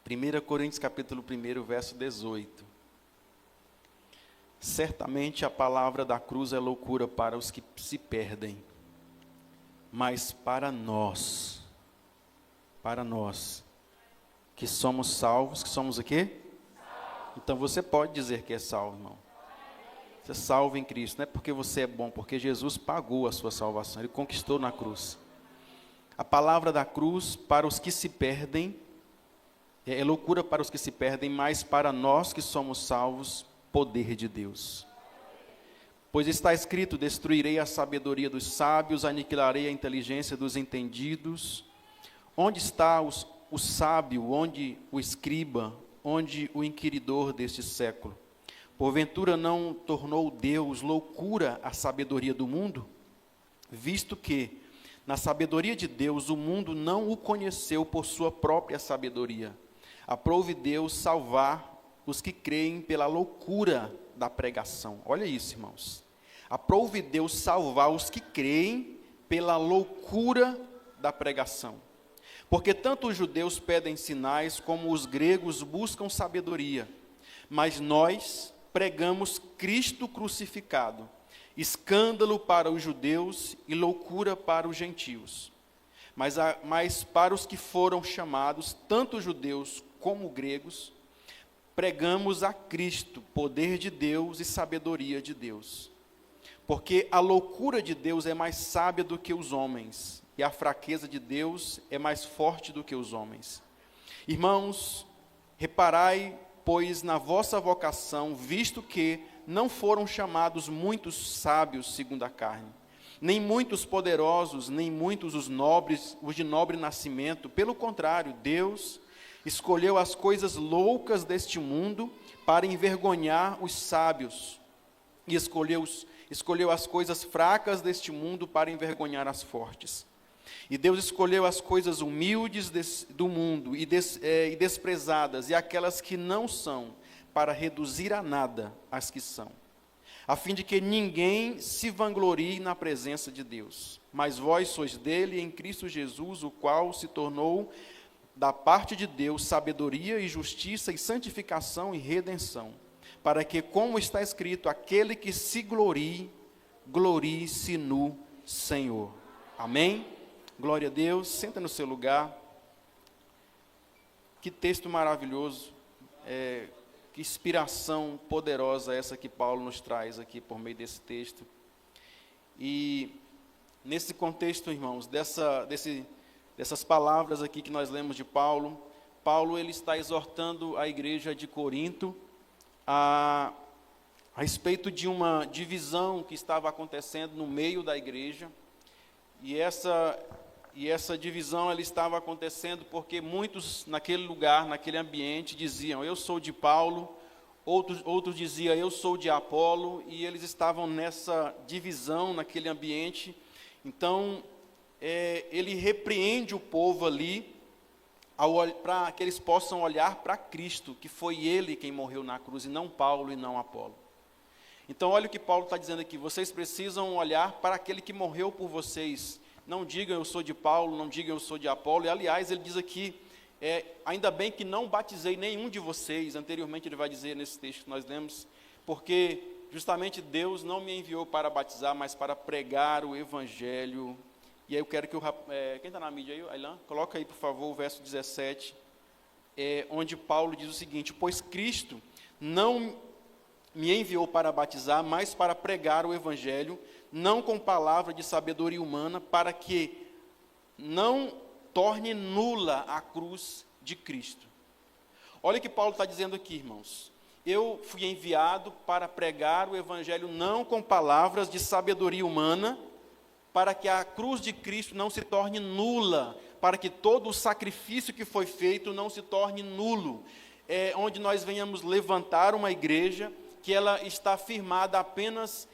1 Coríntios capítulo 1, verso 18. Certamente a palavra da cruz é loucura para os que se perdem, mas para nós que somos salvos, que somos o quê? Então você pode dizer que é salvo, irmão. Você é salvo em Cristo, não é porque você é bom, porque Jesus pagou a sua salvação, Ele conquistou na cruz. A palavra da cruz para os que se perdem, é loucura para os que se perdem, mas para nós que somos salvos, poder de Deus. Pois está escrito, destruirei a sabedoria dos sábios, aniquilarei a inteligência dos entendidos. Onde está o sábio, onde o escriba, onde o inquiridor deste século? Porventura não tornou Deus loucura a sabedoria do mundo? Visto que, na sabedoria de Deus, o mundo não o conheceu por sua própria sabedoria. Aprove Deus salvar os que creem pela loucura da pregação. Olha isso, irmãos. Aprove Deus salvar os que creem pela loucura da pregação. Porque tanto os judeus pedem sinais, como os gregos buscam sabedoria. Mas nós pregamos Cristo crucificado, escândalo para os judeus e loucura para os gentios. Mas para os que foram chamados, tanto judeus como gregos, pregamos a Cristo, poder de Deus e sabedoria de Deus. Porque a loucura de Deus é mais sábia do que os homens, e a fraqueza de Deus é mais forte do que os homens. Irmãos, reparai, pois, na vossa vocação, visto que não foram chamados muitos sábios segundo a carne, nem muitos poderosos, nem muitos os nobres, os de nobre nascimento. Pelo contrário, Deus escolheu as coisas loucas deste mundo para envergonhar os sábios, e escolheu as coisas fracas deste mundo para envergonhar as fortes. E Deus escolheu as coisas humildes do mundo e desprezadas, e aquelas que não são, para reduzir a nada as que são, a fim de que ninguém se vanglorie na presença de Deus. Mas vós sois dele em Cristo Jesus, o qual se tornou da parte de Deus sabedoria e justiça e santificação e redenção, para que, como está escrito, aquele que se glorie, glorie-se no Senhor. Amém? Glória a Deus. Senta no seu lugar. Que texto maravilhoso, que inspiração poderosa essa que Paulo nos traz aqui por meio desse texto. E nesse contexto, irmãos, dessas palavras aqui que nós lemos de Paulo, ele está exortando a igreja de Corinto a respeito de uma divisão que estava acontecendo no meio da igreja. E essa divisão ela estava acontecendo porque muitos naquele lugar, naquele ambiente, diziam, eu sou de Paulo, outros diziam, eu sou de Apolo, e eles estavam nessa divisão, naquele ambiente. Então, ele repreende o povo ali, para que eles possam olhar para Cristo, que foi Ele quem morreu na cruz, e não Paulo e não Apolo. Então, olha o que Paulo está dizendo aqui, vocês precisam olhar para aquele que morreu por vocês. Não digam eu sou de Paulo, não digam eu sou de Apolo. E aliás, ele diz aqui, ainda bem que não batizei nenhum de vocês. Anteriormente ele vai dizer nesse texto que nós lemos, porque justamente Deus não me enviou para batizar, mas para pregar o Evangelho. E aí eu quero que quem está na mídia aí, Ailan? Coloca aí por favor o verso 17, onde Paulo diz o seguinte, pois Cristo não me enviou para batizar, mas para pregar o Evangelho, não com palavra de sabedoria humana, para que não torne nula a cruz de Cristo. Olha o que Paulo está dizendo aqui, irmãos. Eu fui enviado para pregar o Evangelho não com palavras de sabedoria humana, para que a cruz de Cristo não se torne nula, para que todo o sacrifício que foi feito não se torne nulo. Onde nós venhamos levantar uma igreja que ela está firmada apenas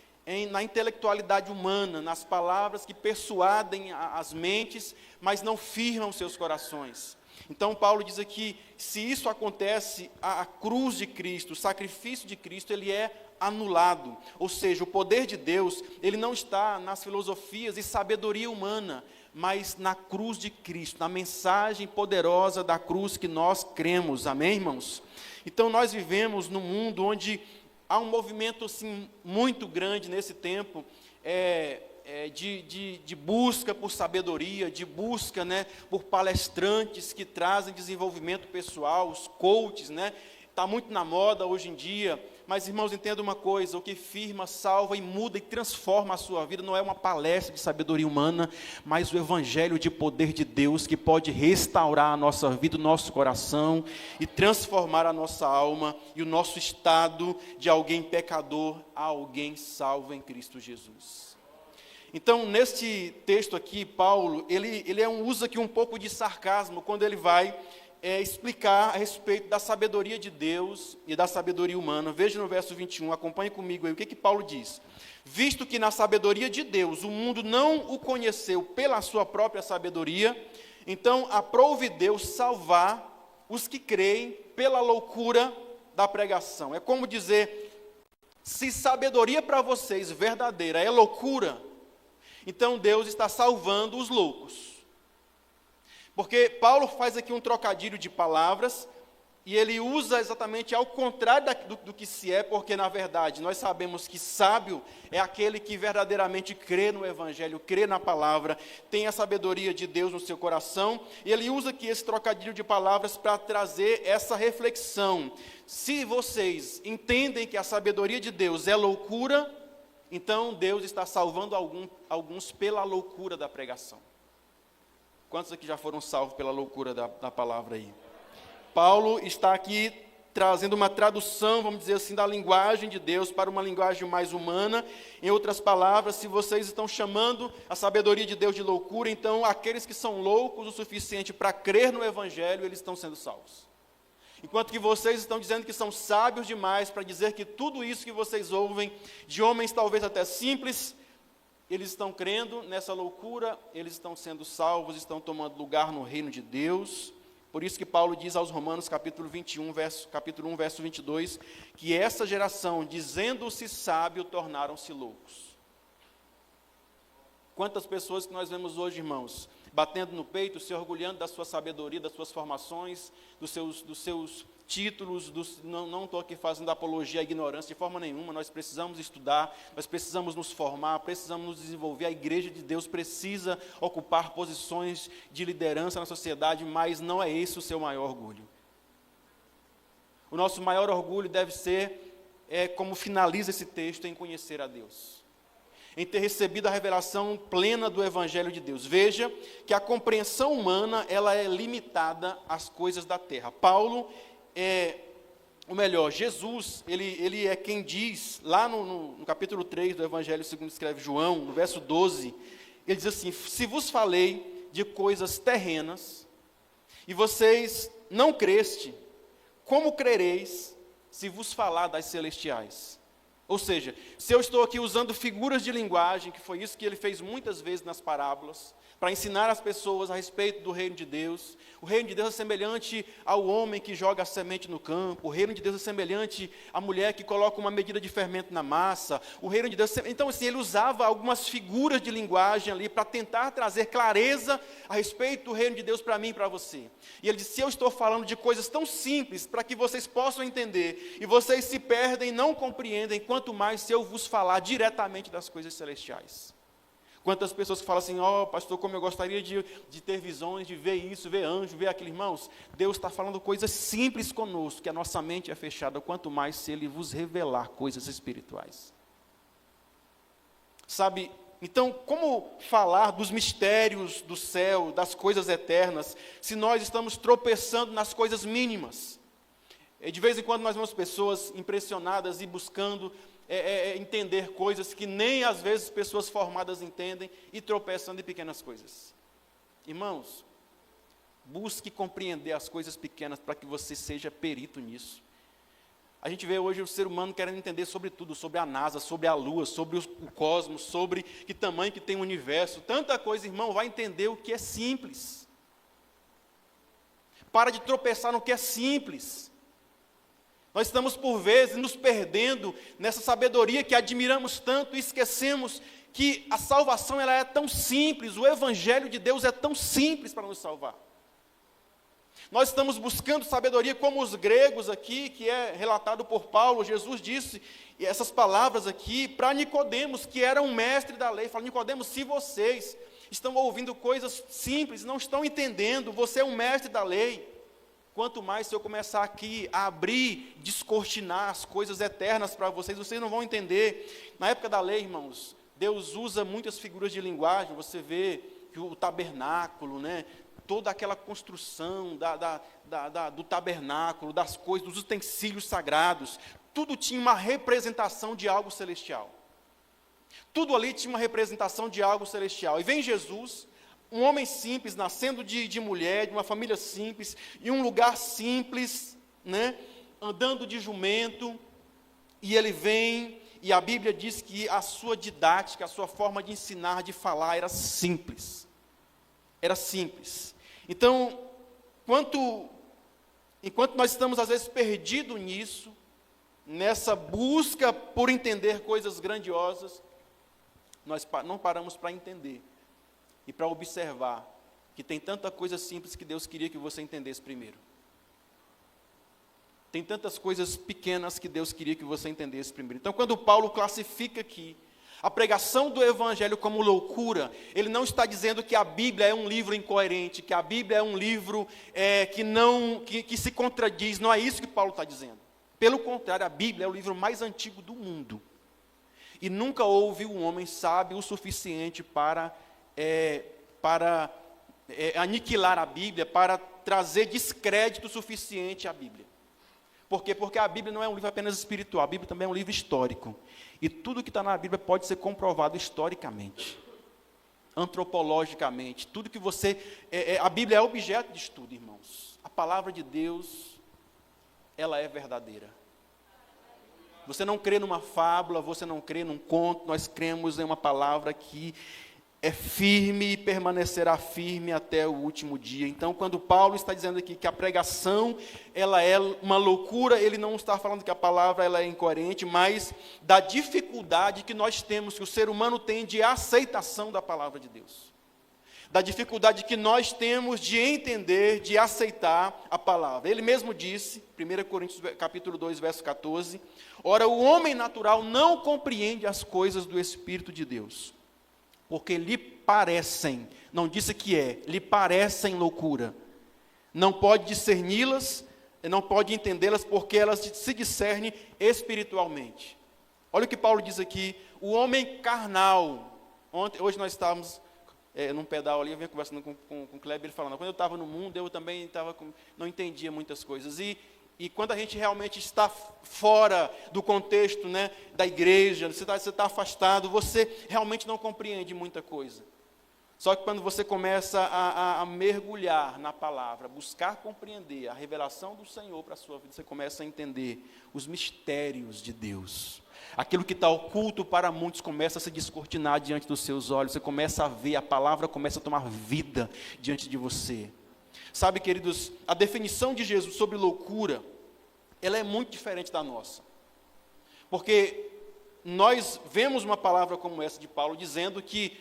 na intelectualidade humana, nas palavras que persuadem as mentes, mas não firmam seus corações. Então Paulo diz aqui, se isso acontece, a cruz de Cristo, o sacrifício de Cristo, ele é anulado. Ou seja, o poder de Deus, ele não está nas filosofias e sabedoria humana, mas na cruz de Cristo, na mensagem poderosa da cruz que nós cremos, amém, irmãos? Então nós vivemos num mundo onde há um movimento assim, muito grande nesse tempo, de busca por sabedoria, de busca, né, por palestrantes que trazem desenvolvimento pessoal, os coaches, né? Está muito na moda hoje em dia, mas irmãos, entenda uma coisa, o que firma, salva e muda e transforma a sua vida não é uma palestra de sabedoria humana, mas o evangelho de poder de Deus que pode restaurar a nossa vida, o nosso coração e transformar a nossa alma e o nosso estado de alguém pecador a alguém salvo em Cristo Jesus. Então, neste texto aqui, Paulo, ele usa aqui um pouco de sarcasmo quando ele vai explicar a respeito da sabedoria de Deus e da sabedoria humana. Veja no verso 21, acompanhe comigo aí, o que Paulo diz? Visto que na sabedoria de Deus o mundo não o conheceu pela sua própria sabedoria, então aprove Deus salvar os que creem pela loucura da pregação. É como dizer, se sabedoria para vocês verdadeira é loucura, então Deus está salvando os loucos. Porque Paulo faz aqui um trocadilho de palavras, e ele usa exatamente ao contrário do que se é, porque na verdade nós sabemos que sábio é aquele que verdadeiramente crê no Evangelho, crê na palavra, tem a sabedoria de Deus no seu coração, e ele usa aqui esse trocadilho de palavras para trazer essa reflexão. Se vocês entendem que a sabedoria de Deus é loucura, então Deus está salvando alguns pela loucura da pregação. Quantos aqui já foram salvos pela loucura da palavra aí? Paulo está aqui trazendo uma tradução, vamos dizer assim, da linguagem de Deus para uma linguagem mais humana. Em outras palavras, se vocês estão chamando a sabedoria de Deus de loucura, então aqueles que são loucos o suficiente para crer no Evangelho, eles estão sendo salvos. Enquanto que vocês estão dizendo que são sábios demais para dizer que tudo isso que vocês ouvem, de homens talvez até simples, eles estão crendo nessa loucura, eles estão sendo salvos, estão tomando lugar no reino de Deus. Por isso que Paulo diz aos Romanos, capítulo 1, verso 22, que essa geração, dizendo-se sábio, tornaram-se loucos. Quantas pessoas que nós vemos hoje, irmãos, batendo no peito, se orgulhando da sua sabedoria, das suas formações, dos seus títulos, não estou aqui fazendo apologia à ignorância de forma nenhuma, nós precisamos estudar, nós precisamos nos formar, precisamos nos desenvolver, a igreja de Deus precisa ocupar posições de liderança na sociedade, mas não é esse o seu maior orgulho. O nosso maior orgulho deve ser, como finaliza esse texto, em conhecer a Deus, em ter recebido a revelação plena do Evangelho de Deus. Veja que a compreensão humana, ela é limitada às coisas da terra. Jesus, ele é quem diz, lá no capítulo 3 do Evangelho segundo escreve João, no verso 12, ele diz assim, se vos falei de coisas terrenas, e vocês não creste, como crereis se vos falar das celestiais? Ou seja, se eu estou aqui usando figuras de linguagem, que foi isso que ele fez muitas vezes nas parábolas, para ensinar as pessoas a respeito do reino de Deus. O reino de Deus é semelhante ao homem que joga a semente no campo. O reino de Deus é semelhante à mulher que coloca uma medida de fermento na massa. O reino de Deus então assim, ele usava algumas figuras de linguagem ali para tentar trazer clareza a respeito do reino de Deus para mim e para você. E ele disse, se eu estou falando de coisas tão simples para que vocês possam entender, e vocês se perdem, não compreendem, quanto mais se eu vos falar diretamente das coisas celestiais. Quantas pessoas que falam assim, pastor, como eu gostaria de ter visões, de ver isso, ver anjo, ver aquilo. Irmãos, Deus está falando coisas simples conosco, que a nossa mente é fechada, quanto mais se Ele vos revelar coisas espirituais. Sabe, então, como falar dos mistérios do céu, das coisas eternas, se nós estamos tropeçando nas coisas mínimas? De vez em quando nós vemos pessoas impressionadas e buscando entender coisas que nem às vezes pessoas formadas entendem e tropeçando em pequenas coisas. Irmãos, busque compreender as coisas pequenas para que você seja perito nisso. A gente vê hoje o ser humano querendo entender sobre tudo, sobre a NASA, sobre a Lua, sobre o cosmos, sobre que tamanho que tem o universo, tanta coisa, irmão, vai entender o que é simples. Para de tropeçar no que é simples. Nós estamos, por vezes, nos perdendo nessa sabedoria que admiramos tanto e esquecemos que a salvação ela é tão simples, o Evangelho de Deus é tão simples para nos salvar. Nós estamos buscando sabedoria como os gregos aqui, que é relatado por Paulo. Jesus disse essas palavras aqui para Nicodemos, que era um mestre da lei. Fala, Nicodemos, se vocês estão ouvindo coisas simples, não estão entendendo, você é um mestre da lei. Quanto mais se eu começar aqui a abrir, descortinar as coisas eternas para vocês, vocês não vão entender. Na época da lei, irmãos, Deus usa muitas figuras de linguagem. Você vê que o tabernáculo, né? Toda aquela construção do tabernáculo, das coisas, dos utensílios sagrados, tudo tinha uma representação de algo celestial. Tudo ali tinha uma representação de algo celestial. E vem Jesus, um homem simples, nascendo de mulher, de uma família simples, em um lugar simples, né, andando de jumento, e ele vem, e a Bíblia diz que a sua didática, a sua forma de ensinar, de falar, era simples. Era simples. Então, enquanto nós estamos às vezes perdidos nisso, nessa busca por entender coisas grandiosas, nós não paramos para entender e para observar que tem tanta coisa simples que Deus queria que você entendesse primeiro. Tem tantas coisas pequenas que Deus queria que você entendesse primeiro. Então, quando Paulo classifica aqui a pregação do Evangelho como loucura, ele não está dizendo que a Bíblia é um livro incoerente, que a Bíblia é um livro que se contradiz. Não é isso que Paulo está dizendo. Pelo contrário, a Bíblia é o livro mais antigo do mundo. E nunca houve um homem sábio o suficiente para aniquilar a Bíblia, para trazer descrédito suficiente à Bíblia. Por quê? Porque a Bíblia não é um livro apenas espiritual, a Bíblia também é um livro histórico. E tudo que está na Bíblia pode ser comprovado historicamente, antropologicamente. Tudo que você... a Bíblia é objeto de estudo, irmãos. A palavra de Deus, ela é verdadeira. Você não crê numa fábula, você não crê num conto, nós cremos em uma palavra que é firme e permanecerá firme até o último dia. Então, quando Paulo está dizendo aqui que a pregação ela é uma loucura, ele não está falando que a palavra ela é incoerente, mas da dificuldade que nós temos, que o ser humano tem de aceitação da palavra de Deus. Da dificuldade que nós temos de entender, de aceitar a palavra. Ele mesmo disse, 1 Coríntios capítulo 2, verso 14, ora, o homem natural não compreende as coisas do Espírito de Deus, porque lhe parecem, não disse que lhe parecem loucura. Não pode discerni-las, não pode entendê-las, porque elas se discernem espiritualmente. Olha o que Paulo diz aqui, o homem carnal. Hoje nós estávamos num pedal ali, eu vinha conversando com o Kleber, ele falando, quando eu estava no mundo, eu também não entendia muitas coisas. E quando a gente realmente está fora do contexto, né, da igreja, você está afastado, você realmente não compreende muita coisa. Só que quando você começa a mergulhar na palavra, buscar compreender a revelação do Senhor para a sua vida, você começa a entender os mistérios de Deus. Aquilo que está oculto para muitos começa a se descortinar diante dos seus olhos, você começa a ver, a palavra começa a tomar vida diante de você. Sabe, queridos, a definição de Jesus sobre loucura, ela é muito diferente da nossa. Porque nós vemos uma palavra como essa de Paulo, dizendo que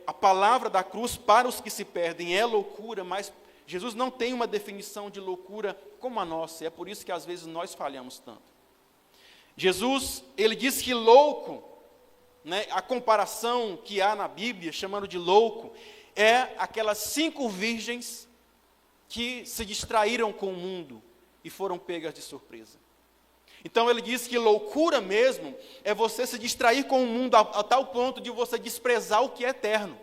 a palavra da cruz para os que se perdem é loucura, mas Jesus não tem uma definição de loucura como a nossa, e é por isso que às vezes nós falhamos tanto. Jesus, ele diz que louco, né, a comparação que há na Bíblia, chamando de louco, é aquelas 5 virgens que se distraíram com o mundo e foram pegas de surpresa. Então ele diz que loucura mesmo é você se distrair com o mundo a tal ponto de você desprezar o que é eterno.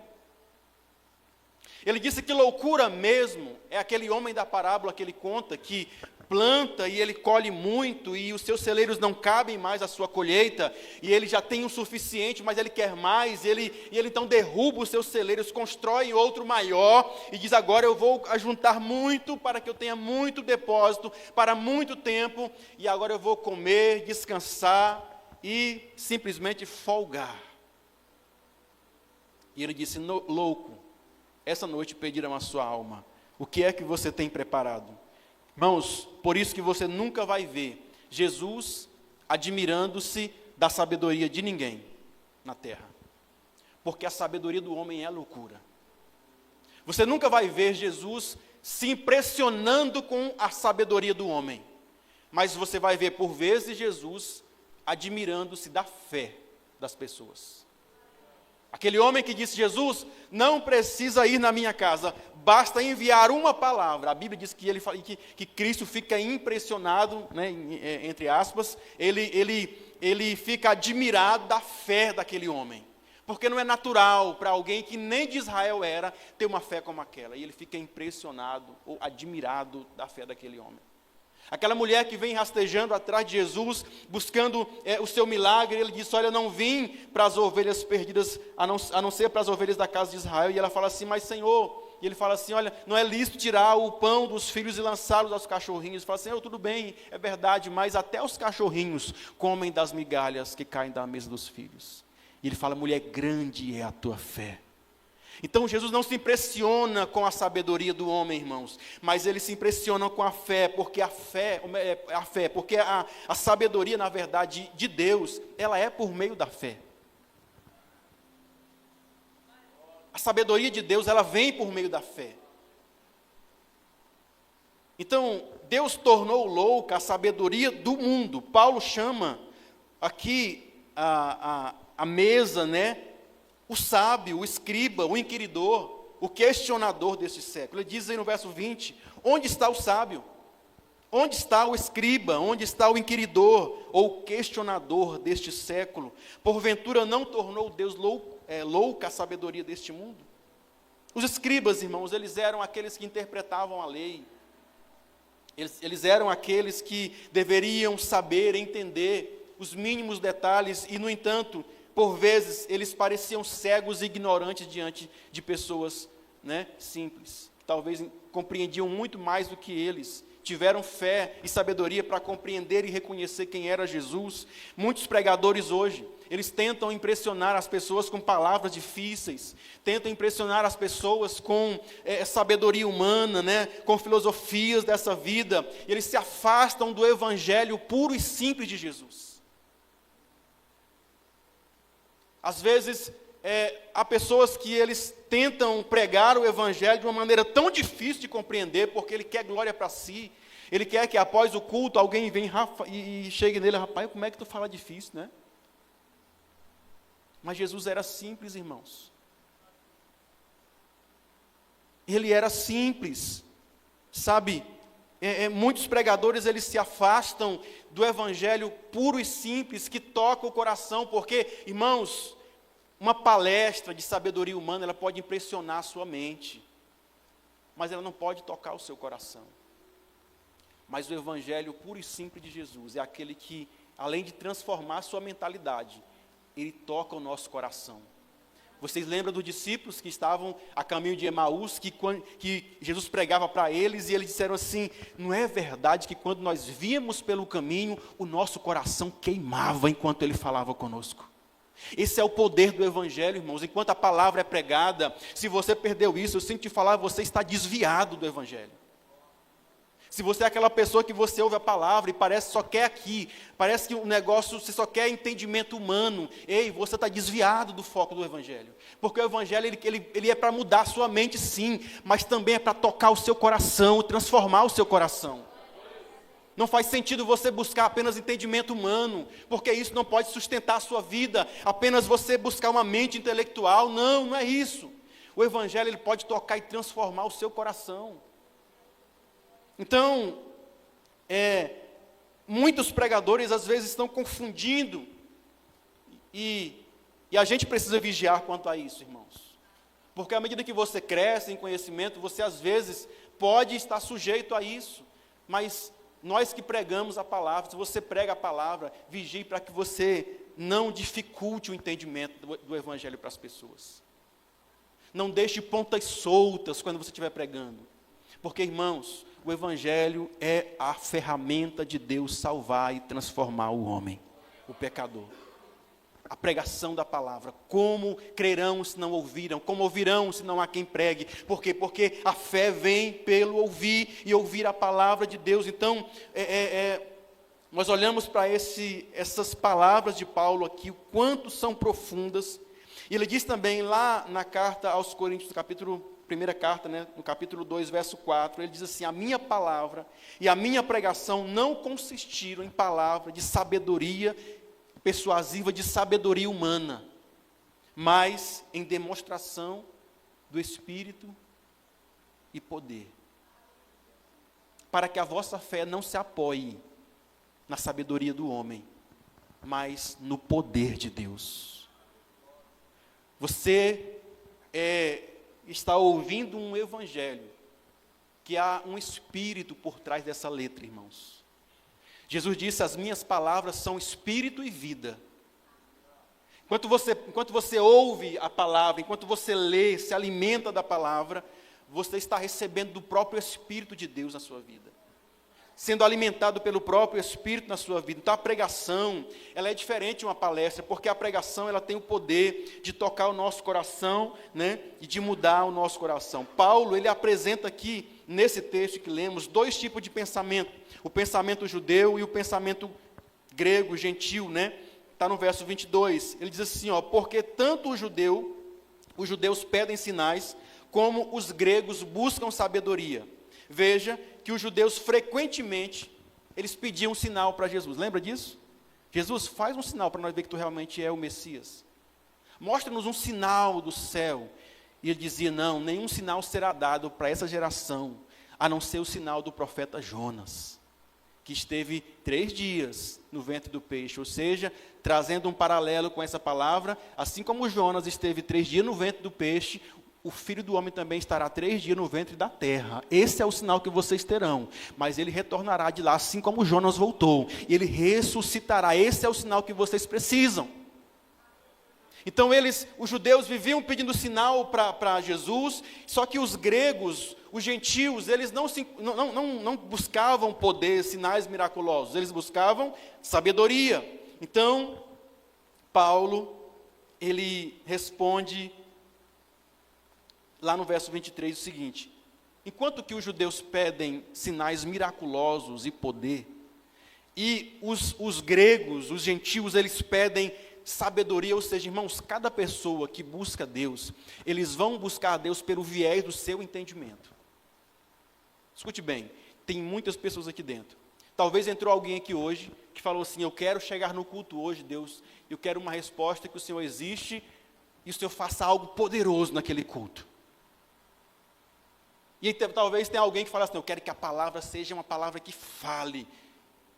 Ele disse que loucura mesmo é aquele homem da parábola que ele conta, que planta e ele colhe muito e os seus celeiros não cabem mais à sua colheita e ele já tem o suficiente, mas ele quer mais, e ele então derruba os seus celeiros, constrói outro maior e diz, agora eu vou ajuntar muito para que eu tenha muito depósito para muito tempo e agora eu vou comer, descansar e simplesmente folgar. E ele disse, louco, essa noite pedirão a sua alma, o que é que você tem preparado? Irmãos, por isso que você nunca vai ver Jesus admirando-se da sabedoria de ninguém na terra. porque a sabedoria do homem é loucura. Você nunca vai ver Jesus se impressionando com a sabedoria do homem, mas você vai ver por vezes Jesus admirando-se da fé das pessoas. Aquele homem que disse: Jesus, não precisa ir na minha casa, basta enviar uma palavra. A Bíblia diz que Cristo fica impressionado, né, entre aspas, ele fica admirado da fé daquele homem. Porque não é natural para alguém que nem de Israel era, ter uma fé como aquela. E ele fica impressionado ou admirado da fé daquele homem. Aquela mulher que vem rastejando atrás de Jesus, buscando o seu milagre, ele diz: olha, eu não vim para as ovelhas perdidas, a não ser para as ovelhas da casa de Israel. E ela fala assim: mas Senhor, e ele fala assim: olha, não é lícito tirar o pão dos filhos e lançá-los aos cachorrinhos. Ele fala assim: tudo bem, é verdade, mas até os cachorrinhos comem das migalhas que caem da mesa dos filhos. E ele fala: mulher, grande é a tua fé. Então Jesus não se impressiona com a sabedoria do homem, irmãos, mas ele se impressiona com a fé, porque porque a sabedoria, na verdade, de Deus, ela é por meio da fé. A sabedoria de Deus, ela vem por meio da fé. Então, Deus tornou louca a sabedoria do mundo. Paulo chama aqui a mesa, né? O sábio, o escriba, o inquiridor, o questionador deste século. Ele diz aí no verso 20, onde está o sábio? Onde está o escriba? Onde está o inquiridor ou questionador deste século? Porventura não tornou Deus louca a sabedoria deste mundo? Os escribas, irmãos, eles eram aqueles que interpretavam a lei. Eles eram aqueles que deveriam saber, entender os mínimos detalhes e, no entanto, por vezes, eles pareciam cegos e ignorantes diante de pessoas, né, simples, que talvez compreendiam muito mais do que eles, tiveram fé e sabedoria para compreender e reconhecer quem era Jesus. Muitos pregadores hoje, eles tentam impressionar as pessoas com palavras difíceis, tentam impressionar as pessoas com sabedoria humana, né, com filosofias dessa vida, e eles se afastam do evangelho puro e simples de Jesus. Às vezes, há pessoas que eles tentam pregar o evangelho de uma maneira tão difícil de compreender, porque ele quer glória para si. Ele quer que após o culto alguém venha e chegue nele: rapaz, como é que tu fala difícil, né? Mas Jesus era simples, irmãos. Ele era simples, sabe? Muitos pregadores, eles se afastam do evangelho puro e simples, que toca o coração, porque, irmãos, uma palestra de sabedoria humana, ela pode impressionar a sua mente, mas ela não pode tocar o seu coração. Mas o evangelho puro e simples de Jesus é aquele que, além de transformar a sua mentalidade, ele toca o nosso coração. Vocês lembram dos discípulos que estavam a caminho de Emaús, que Jesus pregava para eles, e eles disseram assim: não é verdade que quando nós víamos pelo caminho, o nosso coração queimava enquanto ele falava conosco? Esse é o poder do evangelho, irmãos. Enquanto a palavra é pregada, se você perdeu isso, eu sinto te falar, você está desviado do evangelho. Se você é aquela pessoa que você ouve a palavra e parece que só quer aqui, parece que o negócio, você só quer entendimento humano, você está desviado do foco do evangelho. Porque o evangelho, ele é para mudar a sua mente, sim, mas também é para tocar o seu coração, transformar o seu coração. Não faz sentido você buscar apenas entendimento humano, porque isso não pode sustentar a sua vida, apenas você buscar uma mente intelectual. Não é isso. O evangelho, ele pode tocar e transformar o seu coração. Então, muitos pregadores às vezes estão confundindo, e a gente precisa vigiar quanto a isso, irmãos. Porque à medida que você cresce em conhecimento, você às vezes pode estar sujeito a isso, mas nós que pregamos a palavra, se você prega a palavra, vigie para que você não dificulte o entendimento do evangelho para as pessoas. Não deixe pontas soltas quando você estiver pregando. Porque, irmãos, o evangelho é a ferramenta de Deus salvar e transformar o homem, o pecador. A pregação da palavra. Como crerão se não ouviram? Como ouvirão se não há quem pregue? Por quê? Porque a fé vem pelo ouvir e ouvir a palavra de Deus. Então, nós olhamos para essas palavras de Paulo aqui, o quanto são profundas, E ele diz também lá na carta aos Coríntios, primeira carta, né, no capítulo 2, verso 4, ele diz assim: a minha palavra e a minha pregação não consistiram em palavra de sabedoria persuasiva, de sabedoria humana, mas em demonstração do Espírito e poder, para que a vossa fé não se apoie na sabedoria do homem, mas no poder de Deus. Você está ouvindo um evangelho, que há um espírito por trás dessa letra, irmãos. Jesus disse: as minhas palavras são espírito e vida. Enquanto você ouve a palavra, enquanto você lê, se alimenta da palavra, você está recebendo do próprio Espírito de Deus na sua vida, sendo alimentado pelo próprio Espírito na sua vida. Então a pregação, ela é diferente de uma palestra, porque a pregação, ela tem o poder de tocar o nosso coração, né, e de mudar o nosso coração. Paulo, ele apresenta aqui, nesse texto que lemos, dois tipos de pensamento: o pensamento judeu e o pensamento grego, gentil, né? Está no verso 22, ele diz assim, porque tanto os judeus pedem sinais, como os gregos buscam sabedoria. Veja que os judeus frequentemente, eles pediam um sinal para Jesus. Lembra disso? Jesus, faz um sinal para nós ver que tu realmente é o Messias. Mostra-nos um sinal do céu. E ele dizia: não, nenhum sinal será dado para essa geração, a não ser o sinal do profeta Jonas, que esteve 3 dias no ventre do peixe. Ou seja, trazendo um paralelo com essa palavra, assim como Jonas esteve 3 dias no ventre do peixe, o Filho do Homem também estará 3 dias no ventre da terra. Esse é o sinal que vocês terão. Mas ele retornará de lá, assim como Jonas voltou. E ele ressuscitará. Esse é o sinal que vocês precisam. Então os judeus viviam pedindo sinal para Jesus, só que os gregos, os gentios, eles não buscavam poder, sinais miraculosos, eles buscavam sabedoria. Então, Paulo, ele responde lá no verso 23 o seguinte: enquanto que os judeus pedem sinais miraculosos e poder, e os gregos, os gentios, eles pedem sabedoria. Ou seja, irmãos, cada pessoa que busca Deus, eles vão buscar Deus pelo viés do seu entendimento. Escute bem, tem muitas pessoas aqui dentro. Talvez entrou alguém aqui hoje, que falou assim: eu quero chegar no culto hoje, Deus, eu quero uma resposta que o Senhor existe, e o Senhor faça algo poderoso naquele culto. E talvez tenha alguém que fale assim: eu quero que a palavra seja uma palavra que fale,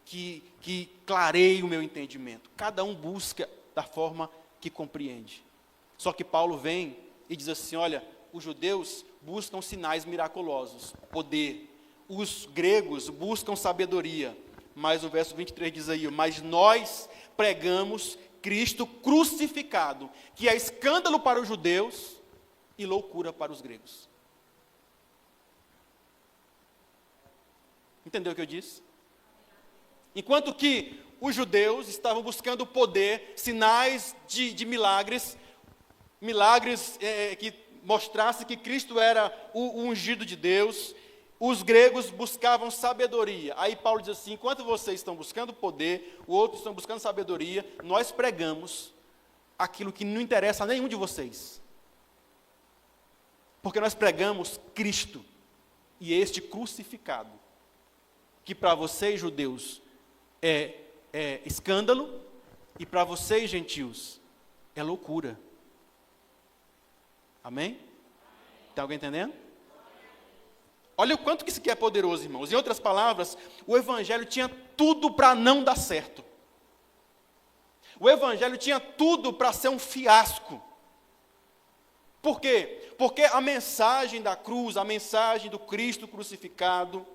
que clareie o meu entendimento. Cada um busca da forma que compreende. Só que Paulo vem e diz assim: olha, os judeus buscam sinais miraculosos, poder. Os gregos buscam sabedoria. Mas o verso 23 diz aí: mas nós pregamos Cristo crucificado, que é escândalo para os judeus e loucura para os gregos. Entendeu o que eu disse? Enquanto que os judeus estavam buscando poder, sinais de milagres, que mostrassem que Cristo era o ungido de Deus, os gregos buscavam sabedoria. Aí Paulo diz assim: enquanto vocês estão buscando poder, os outros estão buscando sabedoria, nós pregamos aquilo que não interessa a nenhum de vocês. Porque nós pregamos Cristo, e este crucificado, que para vocês, judeus, é escândalo, e para vocês, gentios, é loucura. Amém? Está alguém entendendo? Olha o quanto que isso aqui é poderoso, irmãos. Em outras palavras, o evangelho tinha tudo para não dar certo. O evangelho tinha tudo para ser um fiasco. Por quê? Porque a mensagem da cruz, a mensagem do Cristo crucificado,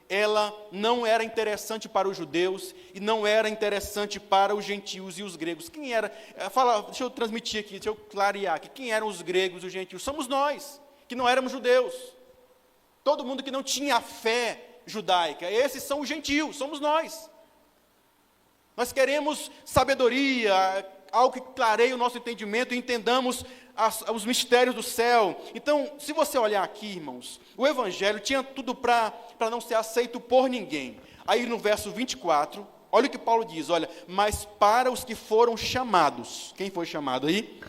ela não era interessante para os judeus e não era interessante para os gentios e os gregos. Quem era? Deixa eu transmitir aqui, deixa eu clarear aqui. Quem eram os gregos e os gentios? Somos nós, que não éramos judeus. Todo mundo que não tinha a fé judaica. Esses são os gentios, somos nós. Nós queremos sabedoria, algo que clareie o nosso entendimento e entendamos os mistérios do céu. Então, se você olhar aqui, irmãos, o evangelho tinha tudo para não ser aceito por ninguém. Aí no verso 24, olha o que Paulo diz, olha: mas para os que foram chamados. Quem foi chamado aí?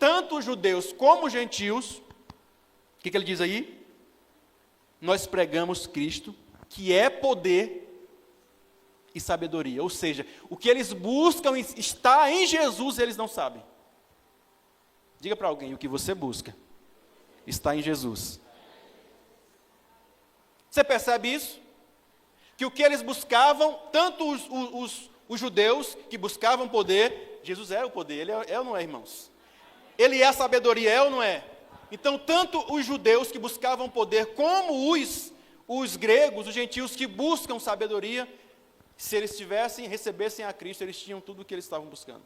tanto os judeus como os gentios, o que ele diz aí? Nós pregamos Cristo, que é poder e sabedoria. Ou seja, o que eles buscam está em Jesus, eles não sabem. Diga para alguém, o que você busca está em Jesus. Você percebe isso? Que o que eles buscavam, tanto os judeus que buscavam poder, Jesus é o poder, ele é ou não é, irmãos? Ele é a sabedoria, é ou não é? Então, tanto os judeus que buscavam poder, como os gregos, os gentios que buscam sabedoria, se eles recebessem a Cristo, eles tinham tudo o que eles estavam buscando.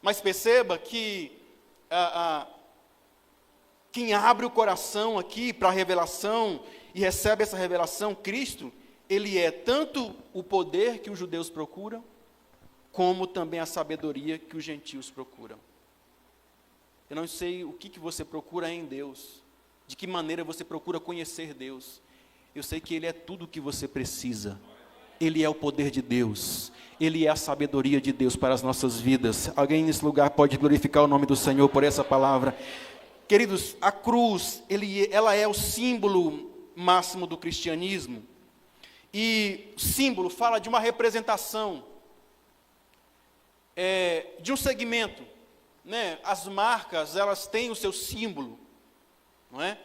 Mas perceba que quem abre o coração aqui para a revelação e recebe essa revelação, Cristo, ele é tanto o poder que os judeus procuram, como também a sabedoria que os gentios procuram. Eu não sei o que você procura em Deus, de que maneira você procura conhecer Deus. Eu sei que Ele é tudo o que você precisa. Ele é o poder de Deus. Ele é a sabedoria de Deus para as nossas vidas. Alguém nesse lugar pode glorificar o nome do Senhor por essa palavra. Queridos, a cruz, ela é o símbolo máximo do cristianismo. E o símbolo fala de uma representação, de um segmento. Né? As marcas, elas têm o seu símbolo, não é?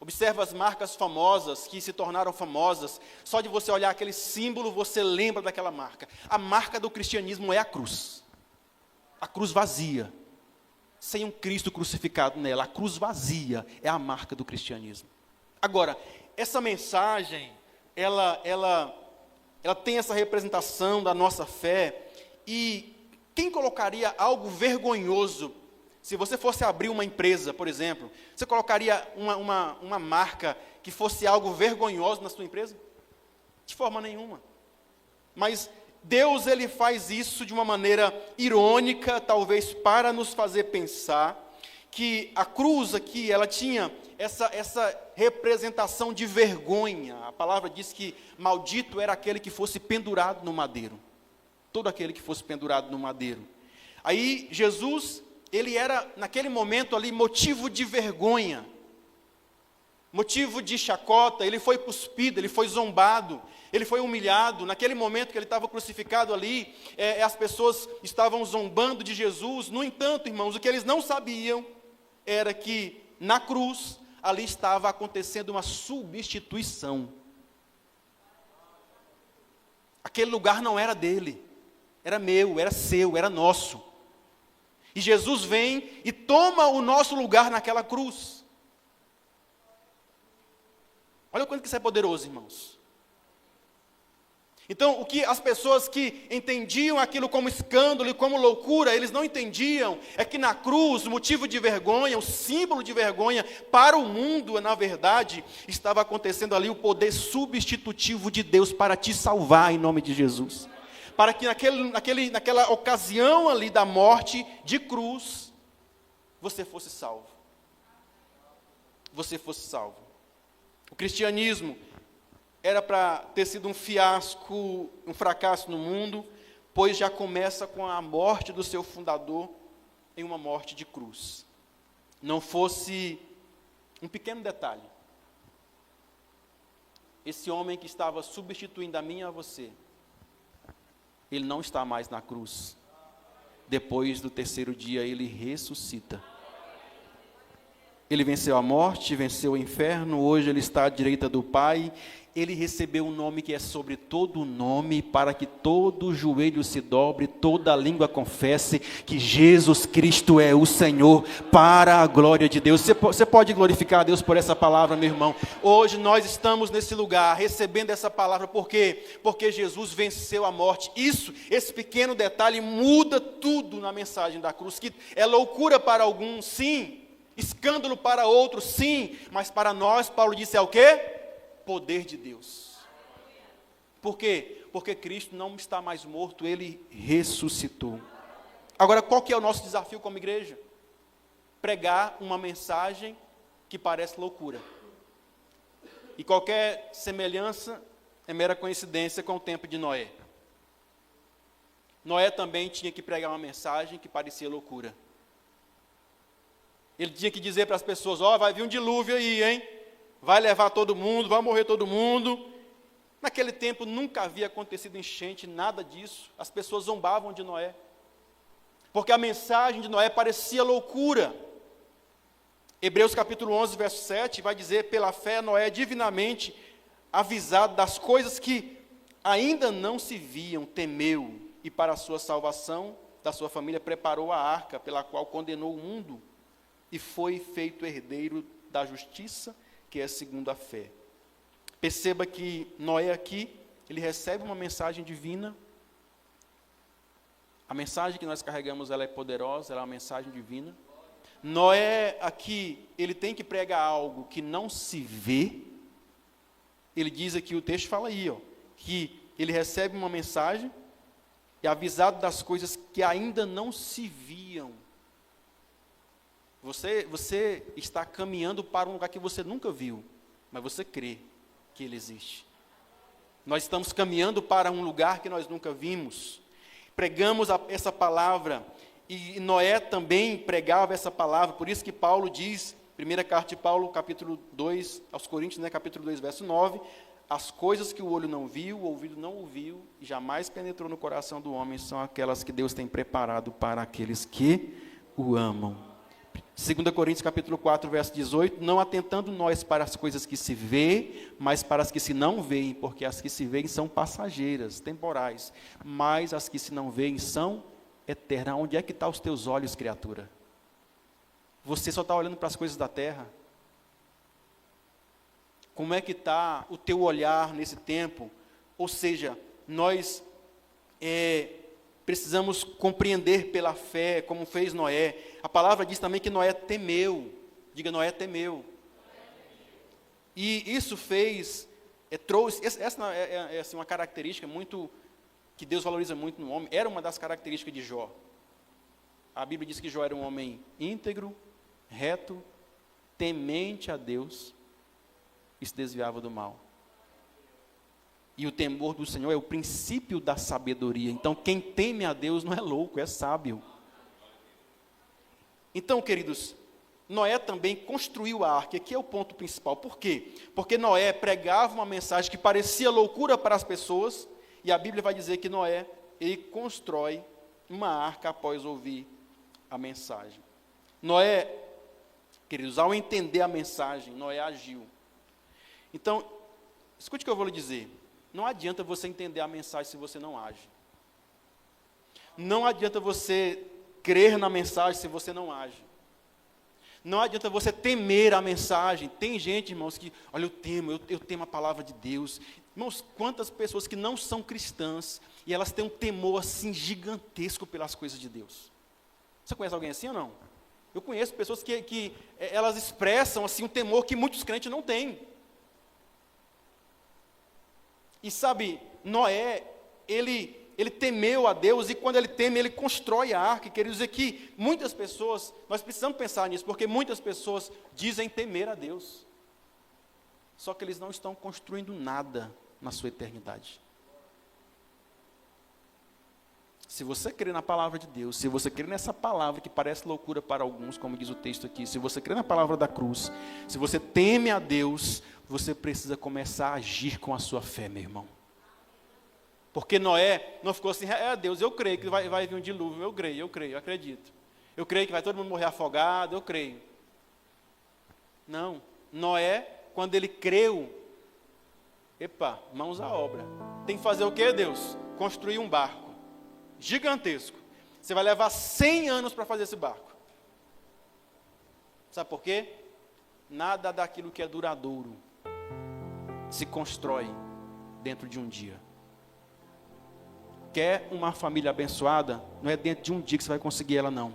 Observa as marcas famosas, que se tornaram famosas. Só de você olhar aquele símbolo, você lembra daquela marca. A marca do cristianismo é a cruz. A cruz vazia, sem um Cristo crucificado nela. A cruz vazia é a marca do cristianismo. Agora, essa mensagem, ela tem essa representação da nossa fé. E quem colocaria algo vergonhoso? Se você fosse abrir uma empresa, por exemplo, você colocaria uma marca que fosse algo vergonhoso na sua empresa? De forma nenhuma. Mas Deus, Ele faz isso de uma maneira irônica, talvez para nos fazer pensar que a cruz aqui, ela tinha essa representação de vergonha. A palavra diz que maldito era aquele que fosse pendurado no madeiro. Todo aquele que fosse pendurado no madeiro. Aí Jesus, ele era naquele momento ali motivo de vergonha, motivo de chacota. Ele foi cuspido, ele foi zombado, ele foi humilhado. Naquele momento que ele estava crucificado ali, as pessoas estavam zombando de Jesus. No entanto, irmãos, o que eles não sabiam era que na cruz ali estava acontecendo uma substituição. Aquele lugar não era dele, era meu, era seu, era nosso. E Jesus vem e toma o nosso lugar naquela cruz. Olha o quanto que isso é poderoso, irmãos. Então, o que as pessoas que entendiam aquilo como escândalo e como loucura, eles não entendiam, é que na cruz, o motivo de vergonha, o símbolo de vergonha para o mundo, na verdade, estava acontecendo ali o poder substitutivo de Deus para te salvar em nome de Jesus. Para que naquela ocasião ali da morte de cruz, você fosse salvo. Você fosse salvo. O cristianismo era para ter sido um fiasco, um fracasso no mundo, pois já começa com a morte do seu fundador em uma morte de cruz. Não fosse um pequeno detalhe. Esse homem que estava substituindo a mim e a você, ele não está mais na cruz. Depois do terceiro dia, ele ressuscita. Ele venceu a morte, venceu o inferno, hoje ele está à direita do Pai. Ele recebeu um nome que é sobre todo nome, para que todo joelho se dobre, toda língua confesse que Jesus Cristo é o Senhor, para a glória de Deus. Você pode glorificar a Deus por essa palavra, meu irmão. Hoje nós estamos nesse lugar, recebendo essa palavra, por quê? Porque Jesus venceu a morte. Esse pequeno detalhe muda tudo na mensagem da cruz, que é loucura para alguns, sim, escândalo para outros, sim, mas para nós, Paulo disse, é o quê? Poder de Deus. Por quê? Porque Cristo não está mais morto, Ele ressuscitou. Agora, qual que é o nosso desafio como igreja? Pregar uma mensagem que parece loucura. E qualquer semelhança é mera coincidência com o tempo de Noé. Noé também tinha que pregar uma mensagem que parecia loucura. Ele tinha que dizer para as pessoas, vai vir um dilúvio aí, hein? Vai levar todo mundo, vai morrer todo mundo. Naquele tempo nunca havia acontecido enchente, nada disso. As pessoas zombavam de Noé. Porque a mensagem de Noé parecia loucura. Hebreus capítulo 11, verso 7, vai dizer, pela fé Noé divinamente avisado das coisas que ainda não se viam, temeu, e para a sua salvação da sua família preparou a arca, pela qual condenou o mundo, e foi feito herdeiro da justiça, que é segundo a fé. Perceba que Noé aqui, ele recebe uma mensagem divina. A mensagem que nós carregamos, ela é poderosa, ela é uma mensagem divina. Noé aqui, ele tem que pregar algo que não se vê. Ele diz aqui, o texto fala aí, que ele recebe uma mensagem e avisado das coisas que ainda não se viam. Você está caminhando para um lugar que você nunca viu, mas você crê que ele existe. Nós estamos caminhando para um lugar que nós nunca vimos. Pregamos essa palavra, e Noé também pregava essa palavra, por isso que Paulo diz, primeira carta de Paulo, capítulo 2, aos Coríntios, capítulo 2, verso 9, as coisas que o olho não viu, o ouvido não ouviu, e jamais penetrou no coração do homem, são aquelas que Deus tem preparado para aqueles que o amam. 2 Coríntios capítulo 4, verso 18, não atentando nós para as coisas que se vê, mas para as que se não veem, porque as que se veem são passageiras, temporais, mas as que se não veem são eternas. Onde é que estão os teus olhos, criatura? Você só está olhando para as coisas da terra? Como é que está o teu olhar nesse tempo? Ou seja, nós precisamos compreender pela fé, como fez Noé. A palavra diz também que Noé temeu. Diga, Noé temeu. E isso trouxe, essa é assim, uma característica muito, que Deus valoriza muito no homem, era uma das características de Jó. A Bíblia diz que Jó era um homem íntegro, reto, temente a Deus, e se desviava do mal. E o temor do Senhor é o princípio da sabedoria. Então, quem teme a Deus não é louco, é sábio. Então, queridos, Noé também construiu a arca. Aqui é o ponto principal. Por quê? Porque Noé pregava uma mensagem que parecia loucura para as pessoas, e a Bíblia vai dizer que Noé, ele constrói uma arca após ouvir a mensagem. Noé, queridos, ao entender a mensagem, Noé agiu. Então, escute o que eu vou lhe dizer. Não adianta você entender a mensagem se você não age. Não adianta você crer na mensagem se você não age. Não adianta você temer a mensagem. Tem gente, irmãos, que, olha, eu temo a palavra de Deus. Irmãos, quantas pessoas que não são cristãs, e elas têm um temor assim gigantesco pelas coisas de Deus. Você conhece alguém assim ou não? Eu conheço pessoas que elas expressam assim um temor que muitos crentes não têm. E sabe, Noé, ele temeu a Deus, e quando ele teme, ele constrói a arca. Quer dizer que muitas pessoas, nós precisamos pensar nisso, porque muitas pessoas dizem temer a Deus, só que eles não estão construindo nada na sua eternidade. Se você crê na palavra de Deus, se você crê nessa palavra que parece loucura para alguns, como diz o texto aqui, se você crê na palavra da cruz, se você teme a Deus, você precisa começar a agir com a sua fé, meu irmão. Porque Noé não ficou assim, Deus, eu creio que vai vir um dilúvio, eu creio, eu acredito. Eu creio que vai todo mundo morrer afogado, eu creio. Não, Noé, quando ele creu, mãos à obra. Tem que fazer o quê, Deus? Construir um barco gigantesco. Você vai levar 100 anos para fazer esse barco. Sabe por quê? Nada daquilo que é duradouro se constrói dentro de um dia. Quer uma família abençoada? Não é dentro de um dia que você vai conseguir ela, não.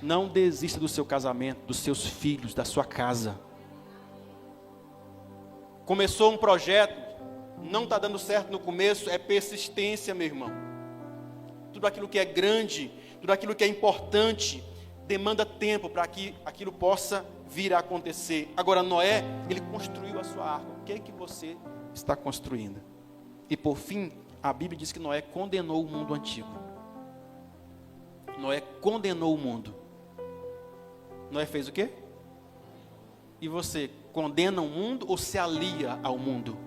Não desista do seu casamento, dos seus filhos, da sua casa. Começou um projeto, não está dando certo no começo, é persistência, meu irmão. Tudo aquilo que é grande, tudo aquilo que é importante, demanda tempo para que aquilo possa vir a acontecer. Agora, Noé, ele construiu a sua arca. O que é que você está construindo? E por fim, a Bíblia diz que Noé condenou o mundo antigo. Noé condenou o mundo. Noé fez o quê? E você condena o mundo ou se alia ao mundo?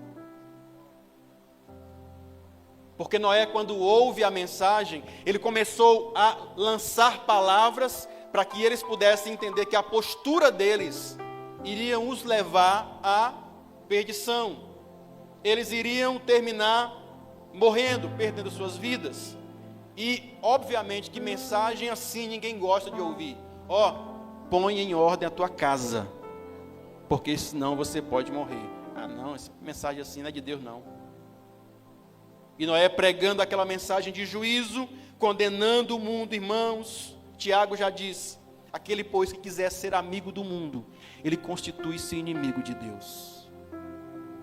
Porque Noé, quando ouve a mensagem, ele começou a lançar palavras para que eles pudessem entender que a postura deles iria os levar à perdição. Eles iriam terminar morrendo, perdendo suas vidas. E, obviamente, que mensagem assim ninguém gosta de ouvir. Põe em ordem a tua casa, porque senão você pode morrer. Não, essa mensagem assim não é de Deus, não. E Noé pregando aquela mensagem de juízo, condenando o mundo, irmãos. Tiago já diz: aquele, pois, que quiser ser amigo do mundo, ele constitui-se inimigo de Deus.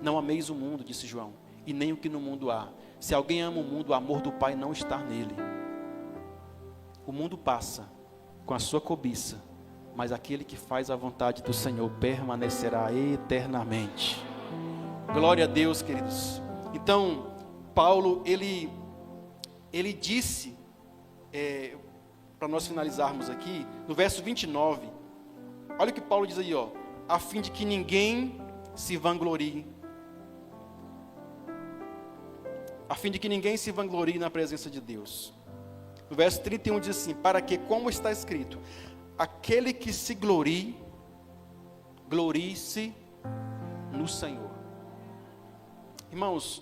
Não ameis o mundo, disse João, e nem o que no mundo há. Se alguém ama o mundo, o amor do Pai não está nele. O mundo passa com a sua cobiça, mas aquele que faz a vontade do Senhor permanecerá eternamente. Glória a Deus, queridos. Então, Paulo, ele disse, para nós finalizarmos aqui, no verso 29, olha o que Paulo diz aí, a fim de que ninguém se vanglorie. A fim de que ninguém se vanglorie na presença de Deus. No verso 31 diz assim: para que, como está escrito, aquele que se glorie, glorie-se no Senhor. Irmãos,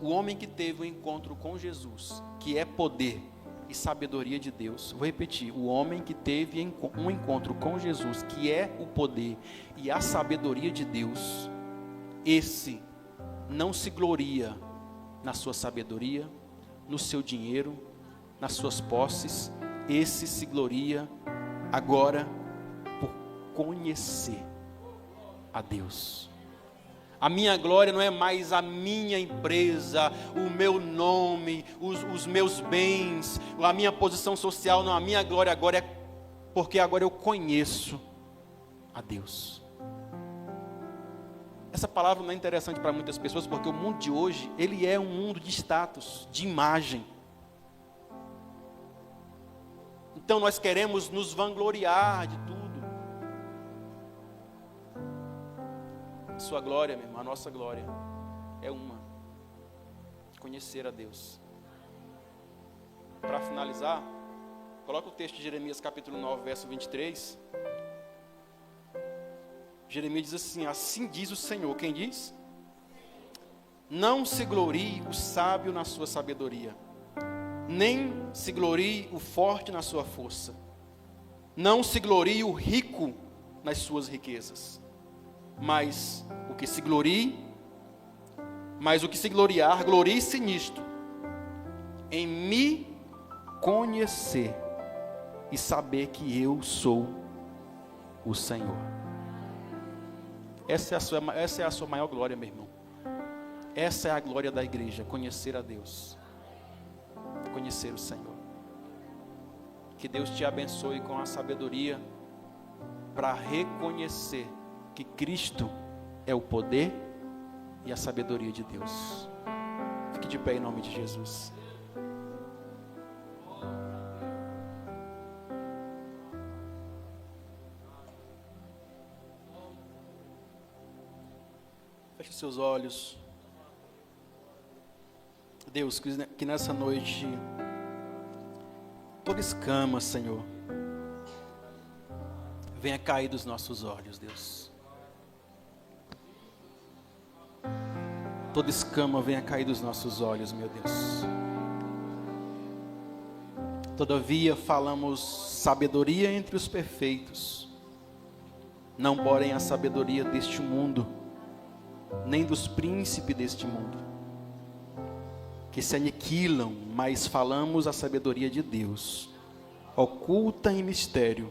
o homem que teve um encontro com Jesus, que é poder e sabedoria de Deus, vou repetir, o homem que teve um encontro com Jesus, que é o poder e a sabedoria de Deus, esse não se gloria na sua sabedoria, no seu dinheiro, nas suas posses. Esse se gloria agora por conhecer a Deus. A minha glória não é mais a minha empresa, o meu nome, os meus bens, a minha posição social. Não, a minha glória agora é porque agora eu conheço a Deus. Essa palavra não é interessante para muitas pessoas, porque o mundo de hoje, ele é um mundo de status, de imagem. Então nós queremos nos vangloriar de tudo. A sua glória, meu irmão, a nossa glória é uma: conhecer a Deus. Para finalizar, coloca o texto de Jeremias capítulo 9, verso 23. Jeremias diz assim: assim diz o Senhor. Quem diz? Não se glorie o sábio na sua sabedoria, nem se glorie o forte na sua força, não se glorie o rico nas suas riquezas, mas o que se gloriar, glorie-se nisto, em me conhecer e saber que eu sou o Senhor. Essa é a sua maior glória, meu irmão. Essa é a glória da igreja: conhecer a Deus, conhecer o Senhor. Que Deus te abençoe com a sabedoria para reconhecer que Cristo é o poder e a sabedoria de Deus. Fique de pé em nome de Jesus. Feche seus olhos. Deus, que nessa noite toda escama, Senhor, venha cair dos nossos olhos, Deus. Toda escama venha cair dos nossos olhos, meu Deus. Todavia falamos sabedoria entre os perfeitos, não porém a sabedoria deste mundo, nem dos príncipes deste mundo, que se aniquilam, mas falamos a sabedoria de Deus, oculta em mistério,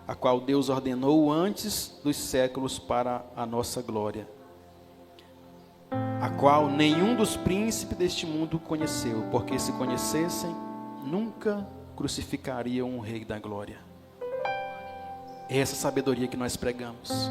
a qual Deus ordenou antes dos séculos para a nossa glória, a qual nenhum dos príncipes deste mundo conheceu, porque se conhecessem, nunca crucificariam o Rei da Glória. É essa sabedoria que nós pregamos.